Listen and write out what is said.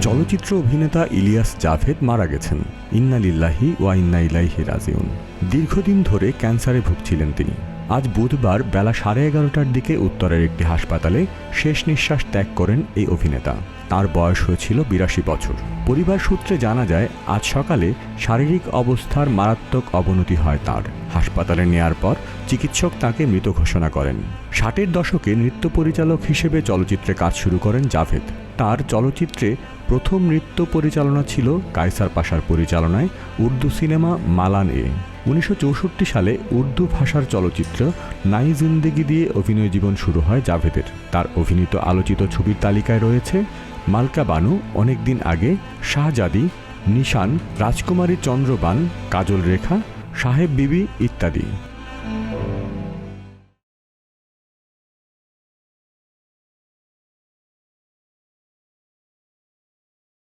চলচ্চিত্র অভিনেতা ইলিয়াস জাভেদ মারা গেছেন। ইন্না লিল্লাহি ওয়া ইন্না ইলাইহি রাজিউন। দীর্ঘদিন ধরে ক্যান্সারে ভুগছিলেন তিনি। আজ বুধবার বেলা 11:30টার দিকে উত্তরের একটি হাসপাতালে শেষ নিঃশ্বাস ত্যাগ করেন এই অভিনেতা। তার বয়স হয়েছিল 82 বছর। পরিবার সূত্রে জানা যায়, আজ সকালে শারীরিক অবস্থার মারাত্মক অবনতি হয় তার। হাসপাতালে নেয়ার পর চিকিৎসক তাকে মৃত ঘোষণা করেন। 60-এর দশকে নৃত্য পরিচালক হিসেবে চলচ্চিত্রে কাজ শুরু করেন জাভেদ। তার চলচ্চিত্রে প্রথম নৃত্য পরিচালনা ছিল কায়সার পাশার পরিচালনায় উর্দু সিনেমা মালান-এ। 1964 সালে উর্দু ভাষার চলচ্চিত্র নাই জিন্দেগি দিয়ে অভিনয় জীবন শুরু হয় জাভেদের। তার অভিনীত আলোচিত ছবির তালিকায় রয়েছে মালকা বানু, অনেকদিন আগে, শাহজাদি, নিশান, রাজকুমারী চন্দ্রবান, কাজল রেখা, সাহেব বিবি ইত্যাদি।